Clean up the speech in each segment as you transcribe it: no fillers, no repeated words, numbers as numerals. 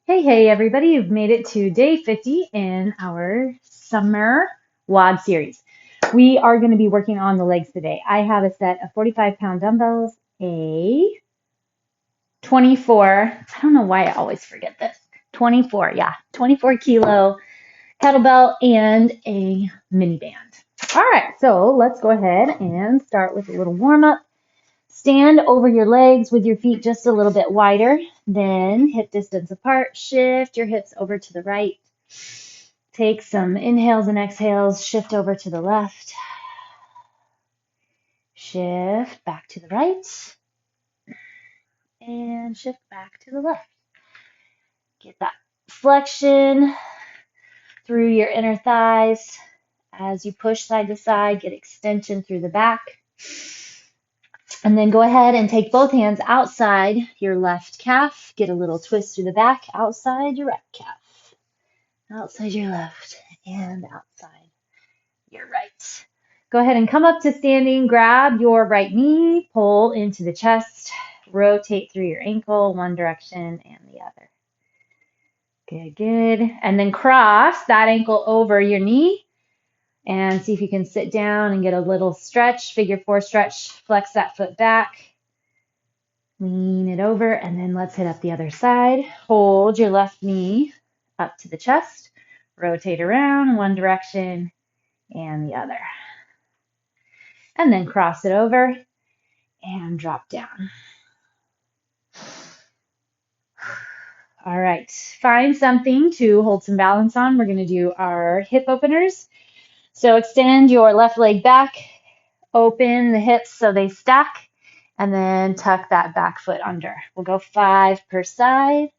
Hey, everybody, you've made it to day 50 in our summer WOD series. We are going to be working on the legs today. I have a set of 45-pound dumbbells, a 24, I don't know why I always forget this, 24 kilo kettlebell and a mini band. All right, so let's go ahead and start with a little warm up. Stand over your legs with your feet just a little bit wider, then hip distance apart. Shift your hips over to the right. Take some inhales and exhales. Shift over to the left. Shift back to the right. And shift back to the left. Get that flexion through your inner thighs. As you push side to side, get extension through the back. And then go ahead and take both hands outside your left calf. Get a little twist through the back, outside your right calf. Outside your left and outside your right. Go ahead and come up to standing. Grab your right knee, pull into the chest, rotate through your ankle, one direction and the other. Good. And then cross that ankle over your knee. And see if you can sit down and get a little stretch, figure 4 stretch, flex that foot back, lean it over, and then let's hit up the other side. Hold your left knee up to the chest, rotate around one direction and the other. And then cross it over and drop down. All right, find something to hold some balance on. We're going to do our hip openers. So extend your left leg back, open the hips so they stack, and then tuck that back foot under. We'll go 5 per side.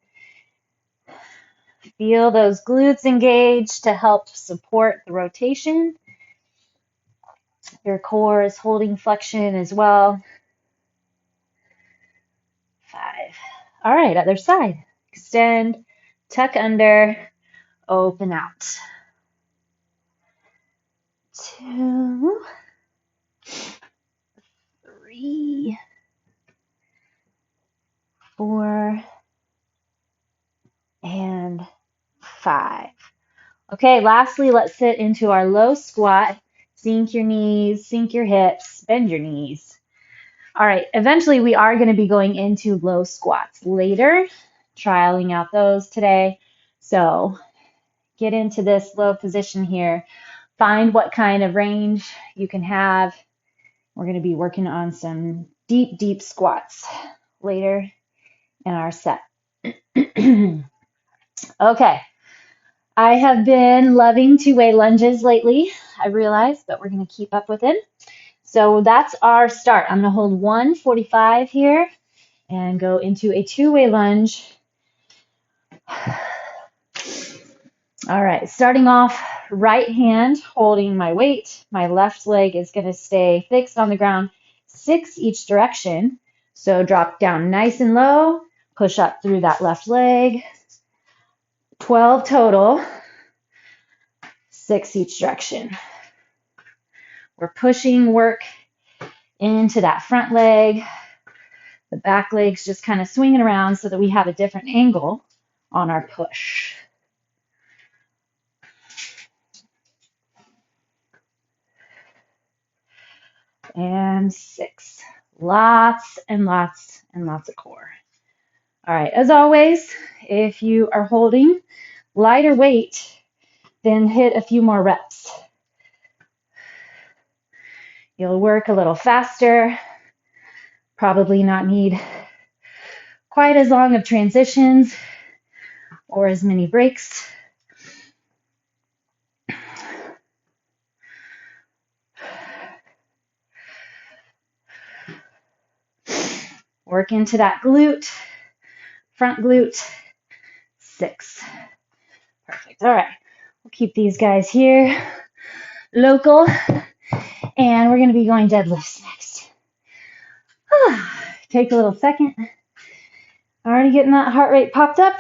Feel those glutes engage to help support the rotation. Your core is holding flexion as well. 5. All right, other side. Extend, tuck under, open out. 2, 3, 4, and 5. Okay, lastly, let's sit into our low squat. Sink your knees, sink your hips, bend your knees. All right, eventually we are going to be going into low squats later, trialing out those today. So get into this low position here. Find what kind of range you can have. We're going to be working on some deep squats later in our set. Okay. I have been loving two-way lunges lately, I realize, but we're going to keep up with it. So that's our start. I'm going to hold 145 here and go into a two-way lunge. All right, starting off, right hand holding my weight. My left leg is going to stay fixed on the ground, 6 each direction. So drop down nice and low, push up through that left leg. 12 total, 6 each direction. We're pushing work into that front leg. The back leg's just kind of swinging around so that we have a different angle on our push. And 6. Lots and lots of core. All right, as always, if you are holding lighter weight, then hit a few more reps. You'll work a little faster, probably not need quite as long of transitions or as many breaks. Work into that glute, front glute, 6. Perfect. All right, we'll keep these guys here, local, and we're going to be going deadlifts next. Take a little second. Already getting that heart rate popped up.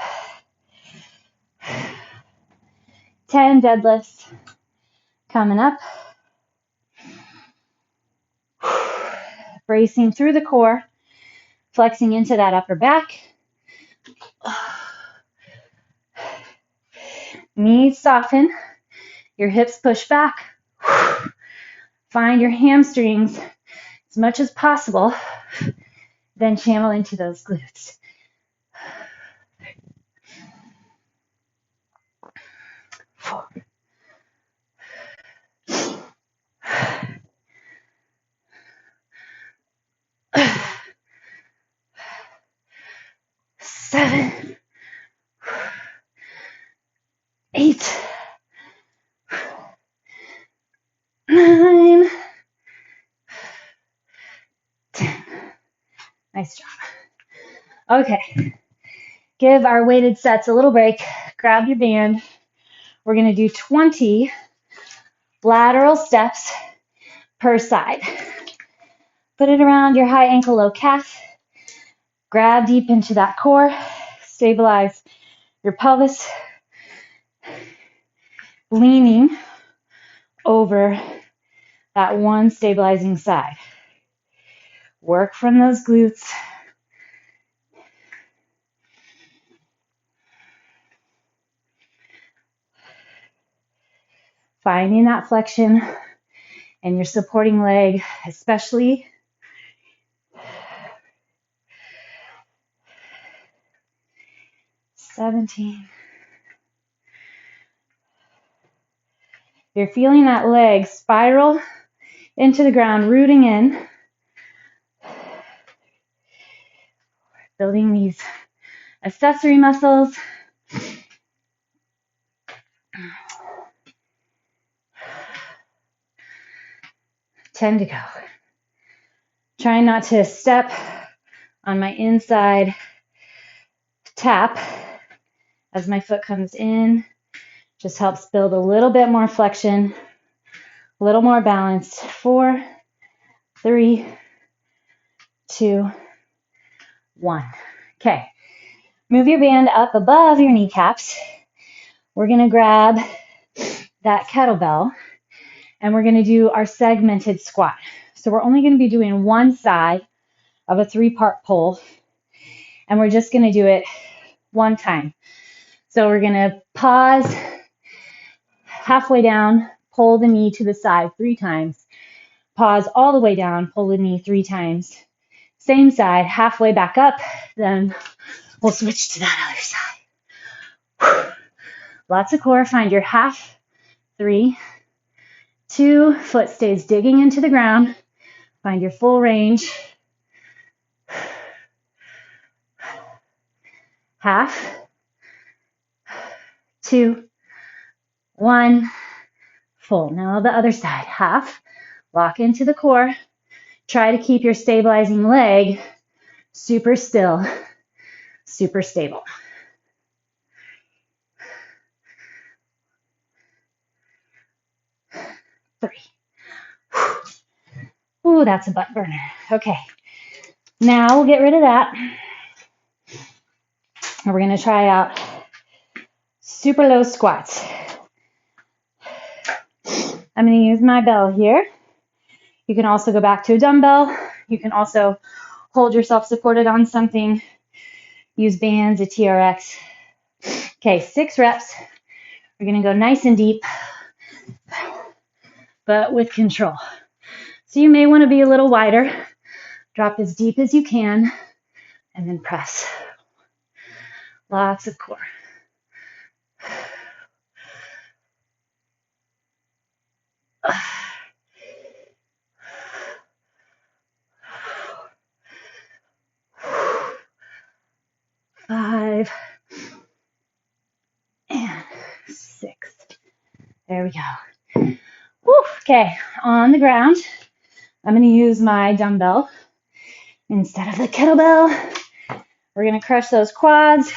10 deadlifts coming up. Bracing through the core, flexing into that upper back. Knees soften, your hips push back. Find your hamstrings as much as possible, then channel into those glutes. 4, 7, 8, 9, 10. Nice job. Okay, give our weighted sets a little break. Grab your band. We're going to do 20 lateral steps per side. Put it around your high ankle, low calf. Grab deep into that core. Stabilize your pelvis. Leaning over that one stabilizing side. Work from those glutes. Finding that flexion in your supporting leg, especially. Seventeen. You're feeling that leg spiral into the ground, rooting in. Building these accessory muscles. 10 to go. Trying not to step on my inside tap as my foot comes in. Just helps build a little bit more flexion, a little more balance. 4, 3, 2, 1. Okay. Move your band up above your kneecaps. We're going to grab that kettlebell and we're going to do our segmented squat. So we're only going to be doing one side of a 3-part pull, and we're just going to do it one time. So we're going to pause halfway down, pull the knee to the side 3 times, pause all the way down, pull the knee 3 times, same side, halfway back up, then we'll switch to that other side. Lots of core. Find your half. 3, 2, foot stays digging into the ground. Find your full range. Half. 2, 1, full. Now the other side. Half. Lock into the core. Try to keep your stabilizing leg super still, super stable. 3. Ooh, that's a butt burner. Okay. Now we'll get rid of that. And we're going to try out super low squats. I'm going to use my bell here. You can also go back to a dumbbell. You can also hold yourself supported on something. Use bands, a TRX. Okay, 6 reps. We're going to go nice and deep, but with control. So you may want to be a little wider. Drop as deep as you can, and then press. Lots of core. Five and 6. There we go. Woo, okay, on the ground, I'm going to use my dumbbell instead of the kettlebell. We're going to crush those quads.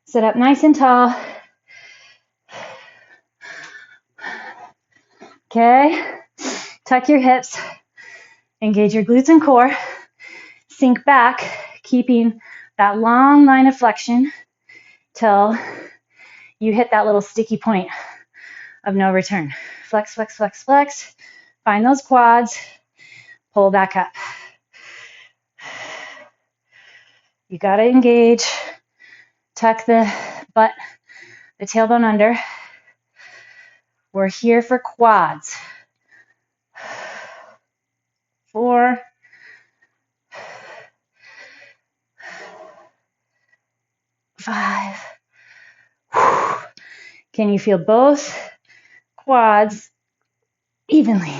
Sit up nice and tall. Okay, tuck your hips, engage your glutes and core, sink back, keeping that long line of flexion till you hit that little sticky point of no return. Flex, flex, flex, flex. Find those quads, pull back up. You gotta engage Tuck the butt, the tailbone under. We're here for quads. 4, 5. Can you feel both quads evenly?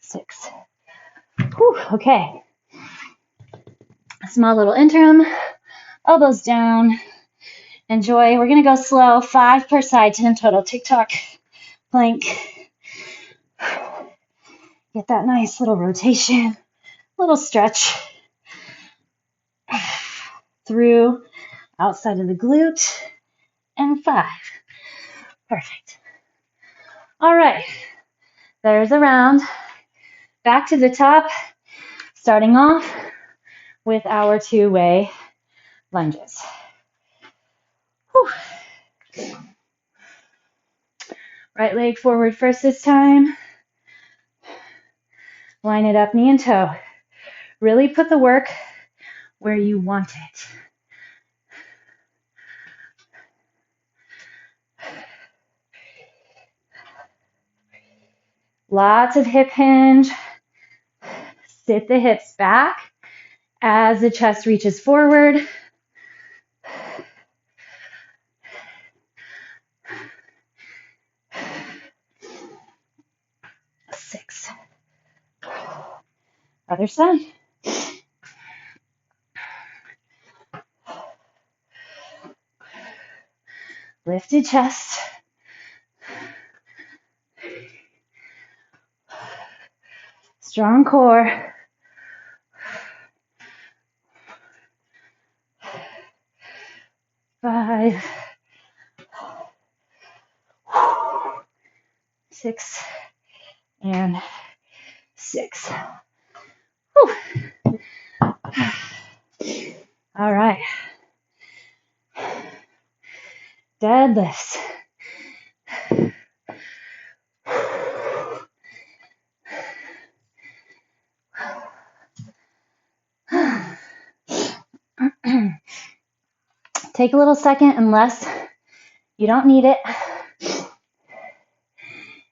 6. Okay. Small little interim. Elbows down. Enjoy. We're going to go slow. 5 per side, 10 total. Ticktock plank. Get that nice little rotation. Little stretch. Through. Outside of the glute. And 5. Perfect. All right. There's a round. Back to the top. Starting off with our 2-way lunges. Whew. Right leg forward first this time. Line it up, knee and toe. Really put the work where you want it. Lots of hip hinge. Sit the hips back as the chest reaches forward. Six. Other side. Lifted chest. Strong core. Five. 6 and 6. Whew. All right. Deadlifts. Take a little second unless you don't need it.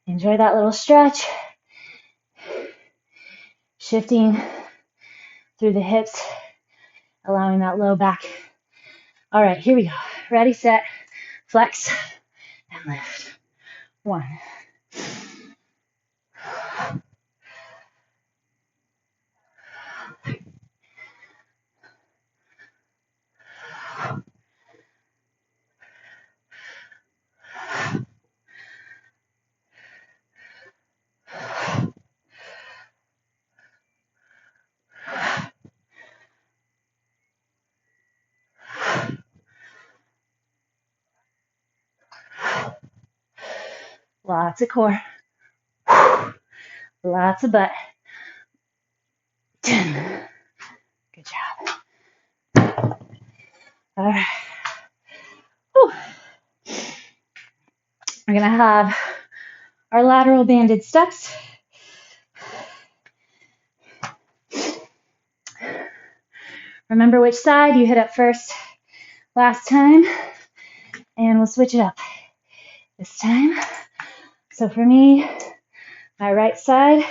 Enjoy that little stretch. Shifting through the hips, allowing that low back. All right, here we go. Ready, set, flex, and lift. 1. Lots of core. Lots of butt. 10. Good job. All right. Whew. We're going to have our lateral banded steps. Remember which side you hit up first last time, and we'll switch it up this time. So for me, my right side.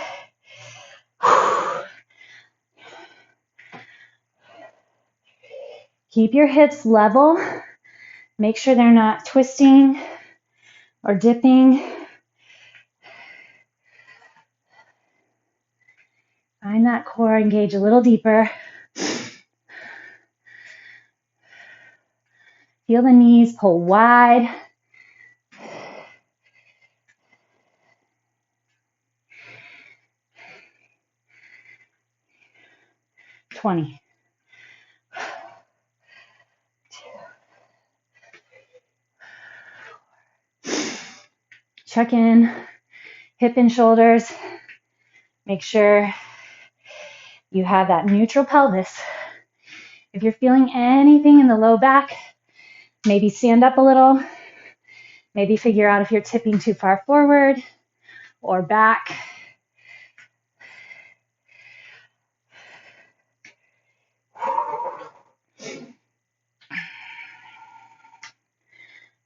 Keep your hips level. Make sure they're not twisting or dipping. Find that core engage a little deeper. Feel the knees pull wide. Twenty. Check in, hip and shoulders. Make sure you have that neutral pelvis. If you're feeling anything in the low back, maybe stand up a little. Maybe figure out if you're tipping too far forward or back.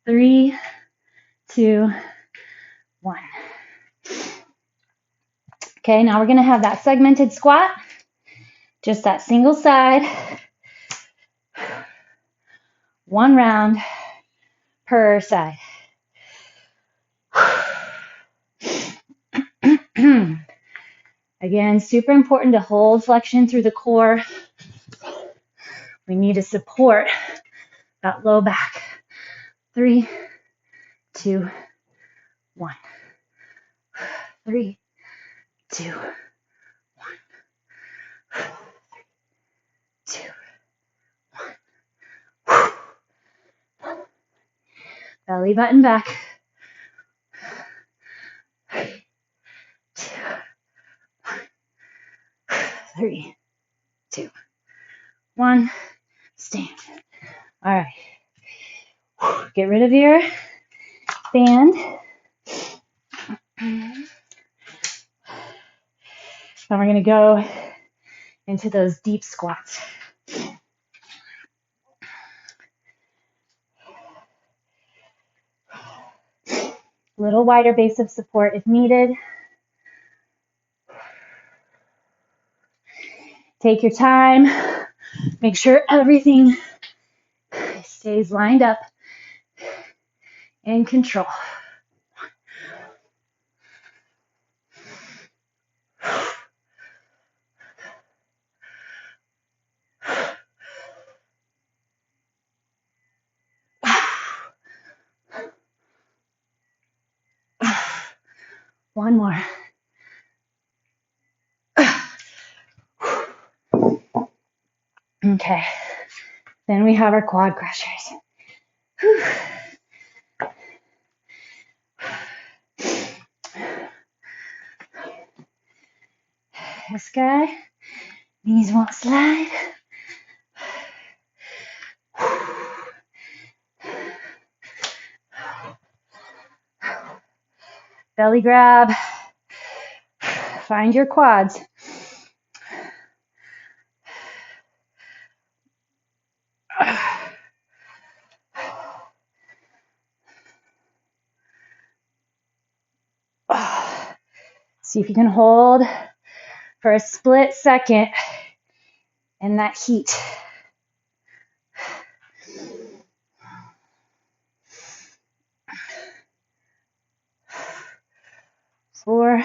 3, 2, 1. Okay, now we're going to have that segmented squat, just that single side, 1 round per side. Again, super important to hold flexion through the core. We need to support that low back. 3, 2, 1. 3, 2, 1. 2, 1. Belly button back. 3, 2, 1. 3, 2, 1. Stand. All right. Get rid of your band. And we're going to go into those deep squats. Little wider base of support if needed. Take your time. Make sure everything stays lined up in control. One more. Okay. Then we have our quad crushers. Whew. This guy, knees won't slide. Belly grab. Find your quads. See if you can hold for a split second in that heat. 4,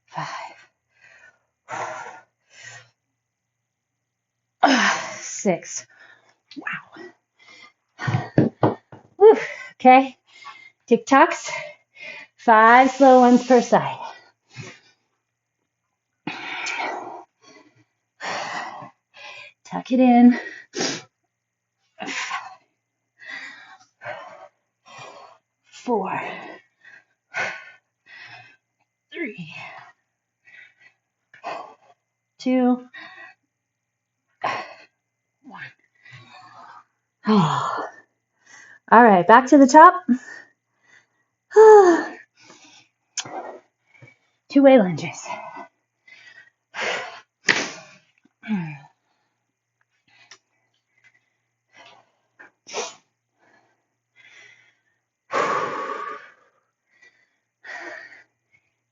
5, 6. Wow. Whew. Okay. TikToks. 5 slow ones per side. Tuck it in. 4, 3, 2, 1. Oh. All right, back to the top. Two-way lunges.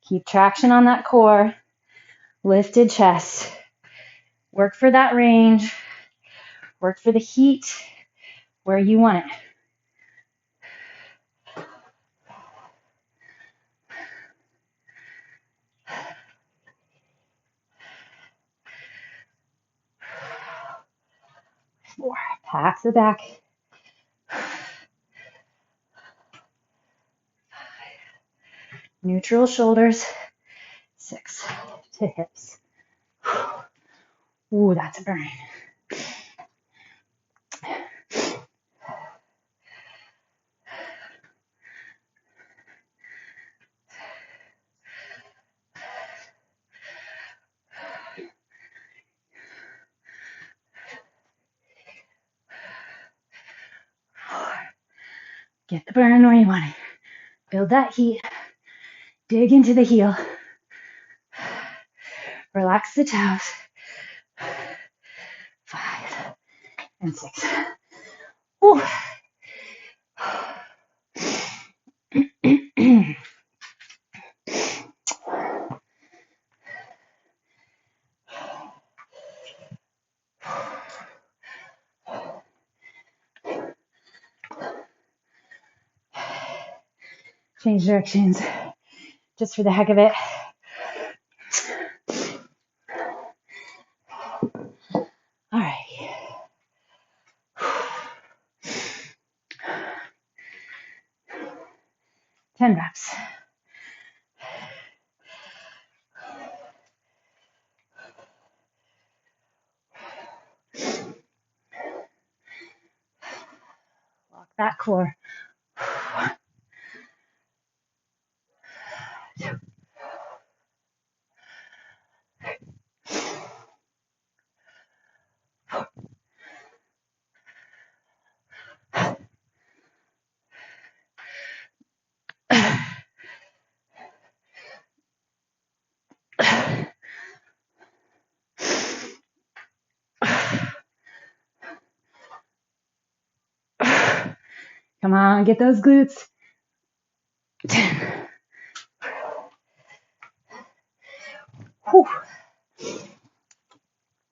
Keep traction on that core. Lifted chest. Work for that range. Work for the heat where you want it. Four. Pack the back. 5. Neutral shoulders. 6 to hips. Ooh, that's a burn. Get the burn where you want it. Build that heat. Dig into the heel. Relax the toes. 5, and 6. Whew. Change directions just for the heck of it. All right. 10 reps. Lock that core. Come on, get those glutes. 10. Whew.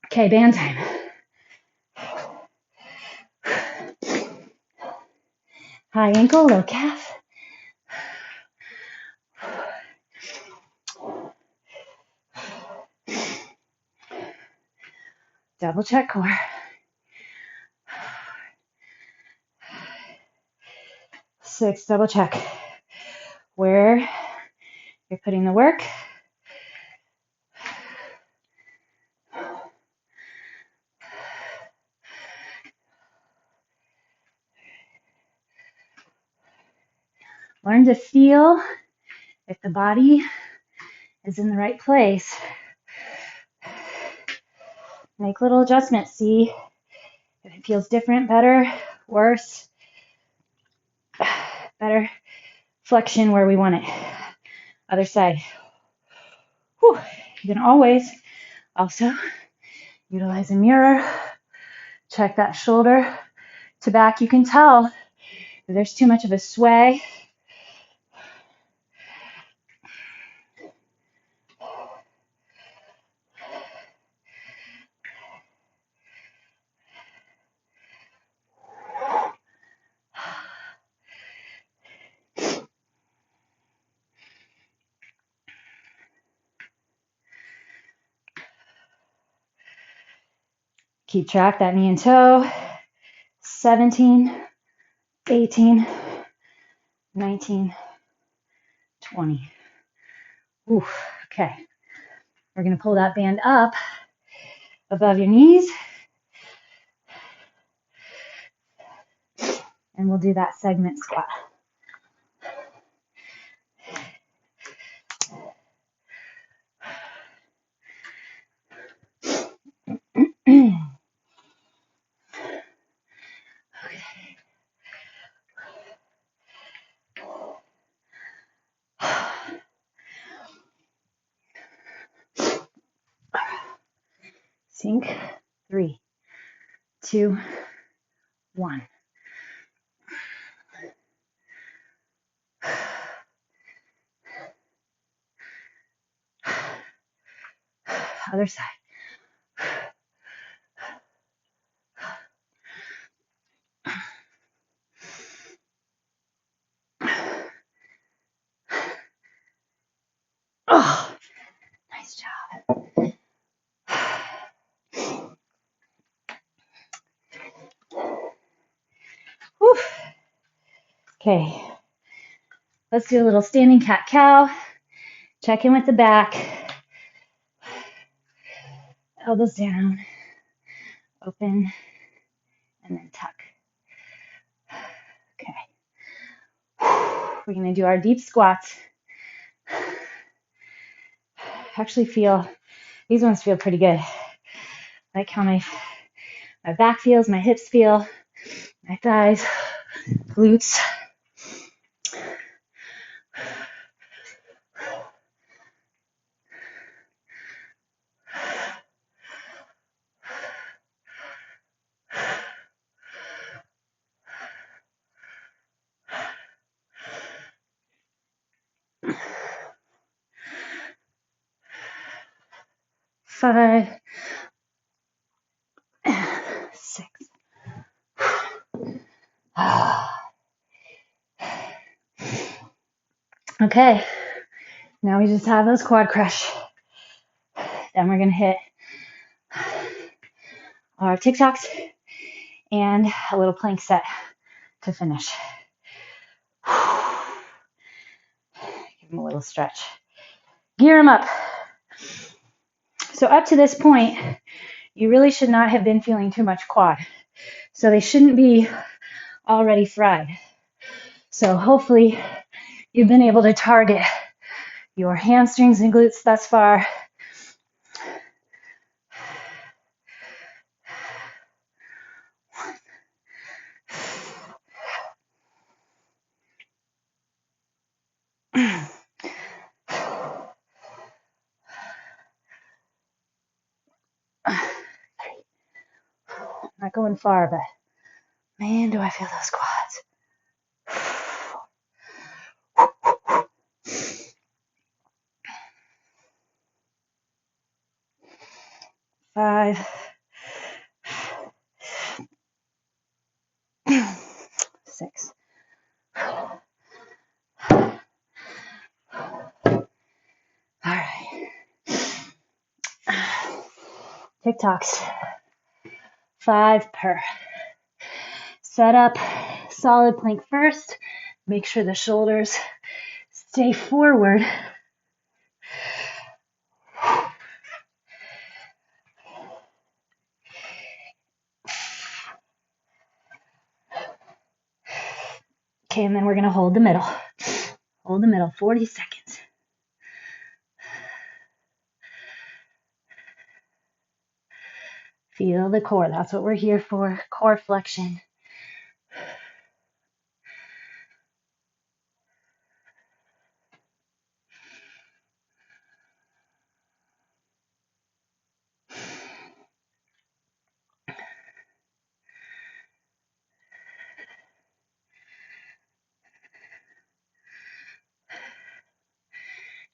Okay, band time. High ankle, low calf. Double check core. Six, double check where you're putting the work. Learn to feel if the body is in the right place. Make little adjustments. See if it feels different, better, worse, better flexion where we want it. Other side. Whew. You can always also utilize a mirror. Check that shoulder to back. You can tell if there's too much of a sway. Keep track, that knee and toe. 17, 18, 19, 20. Ooh, okay. We're going to pull that band up above your knees. And we'll do that segment squat. Sink. 3, 2, 1. Other side. Oh, nice job. Whew. Okay, let's do a little standing cat-cow. Check in with the back. Elbows down. Open. And then tuck. Okay. We're going to do our deep squats. Actually these ones feel pretty good. I like how my back feels, my hips feel, my thighs, glutes. 5, 6. Okay, now we just have those quad crush. Then we're gonna hit our TikToks and a little plank set to finish. Give them a little stretch. Gear them up. So up to this point, you really should not have been feeling too much quad. So they shouldn't be already fried. So hopefully you've been able to target your hamstrings and glutes thus far. Not going far, but man, do I feel those quads. 5, 6. All right. TikToks. 5 per. Set up solid plank first. Make sure the shoulders stay forward. Okay, and then we're going to hold the middle. Hold the middle, 40 seconds. Feel the core. That's what we're here for. Core flexion.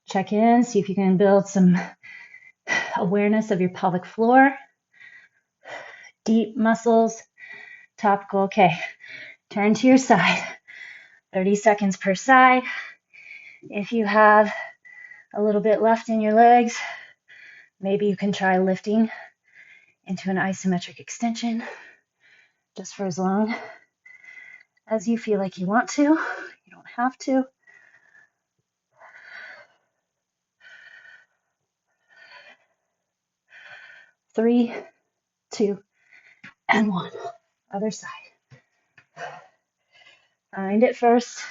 Check in, see if you can build some awareness of your pelvic floor. Deep muscles, topical. Okay, turn to your side. 30 seconds per side. If you have a little bit left in your legs, maybe you can try lifting into an isometric extension just for as long as you feel like you want to. You don't have to. 3, 2, and 1. Other side. Find it first.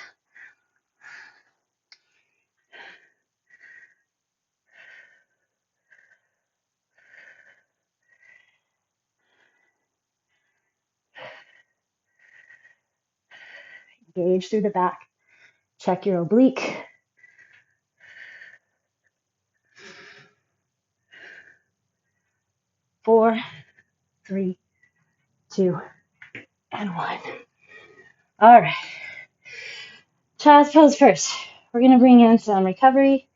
Engage through the back. Check your oblique. 4, 3, 2, and 1. All right. Child's pose first. We're going to bring in some recovery.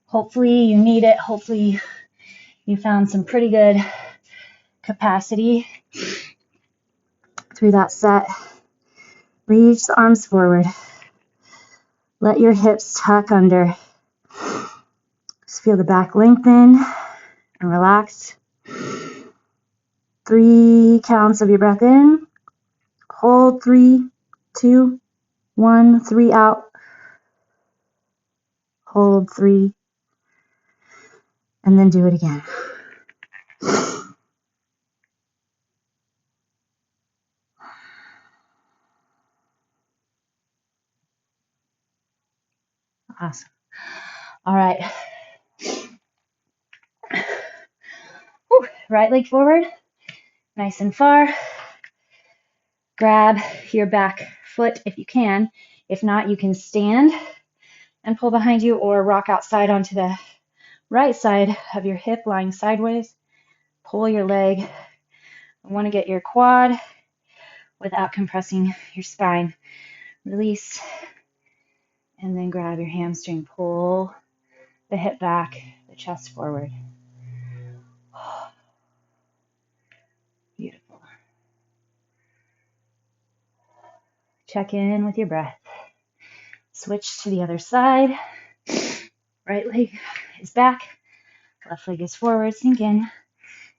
Hopefully you need it. Hopefully you found some pretty good capacity through that set. Reach the arms forward. Let your hips tuck under. Just feel the back lengthen and relax. 3 counts of your breath in. Hold 3, 2, 1, 3 out. Hold 3, and then do it again. Awesome. All right. Whew. Right leg forward, nice and far. Grab your back foot if you can. If not, you can stand and pull behind you or rock outside onto the right side of your hip, lying sideways. Pull your leg. You want to get your quad without compressing your spine. Release, and then grab your hamstring. Pull the hip back, the chest forward. Check in with your breath. Switch to the other side. Right leg is back. Left leg is forward. Sink in.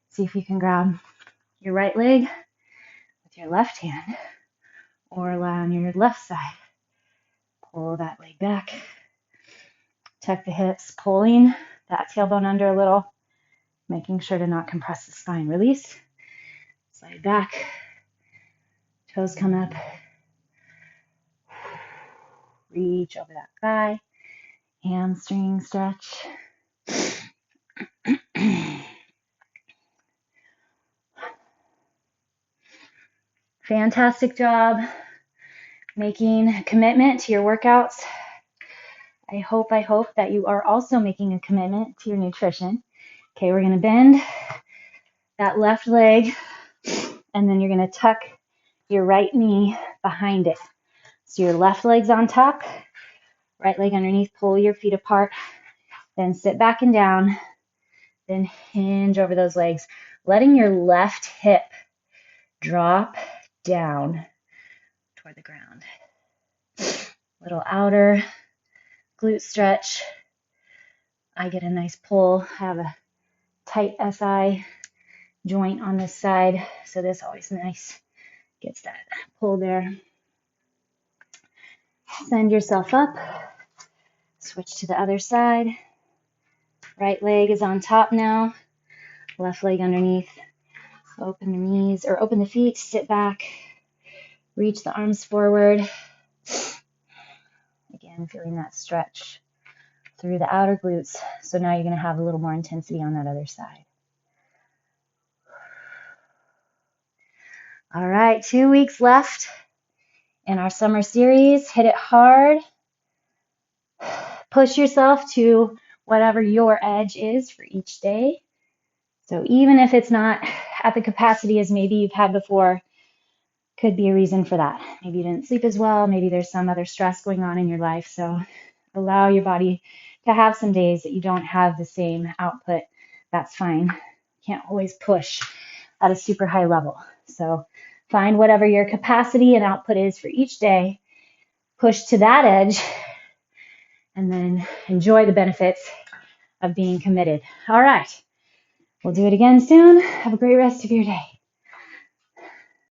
See if you can grab your right leg with your left hand or lie on your left side. Pull that leg back. Tuck the hips, pulling that tailbone under a little, making sure to not compress the spine. Release. Slide back. Toes come up. Reach over that thigh. Hamstring stretch. Fantastic job making a commitment to your workouts. I hope that you are also making a commitment to your nutrition. Okay, we're going to bend that left leg, and then you're going to tuck your right knee behind it. So your left leg's on top, right leg underneath, pull your feet apart, then sit back and down, then hinge over those legs, letting your left hip drop down toward the ground. Little outer glute stretch. I get a nice pull. I have a tight SI joint on this side, so this always nice. Gets that pull there. Send yourself up. Switch to the other side. Right leg is on top now. Left leg underneath. Open the knees, or open the feet, sit back. Reach the arms forward. Again, feeling that stretch through the outer glutes. So now you're going to have a little more intensity on that other side. All right, 2 weeks left in our summer series. Hit it hard. Push yourself to whatever your edge is for each day. So even if it's not at the capacity as maybe you've had before, could be a reason for that. Maybe you didn't sleep as well. Maybe there's some other stress going on in your life. So allow your body to have some days that you don't have the same output. That's fine. Can't always push at a super high level. So find whatever your capacity and output is for each day. Push to that edge and then enjoy the benefits of being committed. All right. We'll do it again soon. Have a great rest of your day.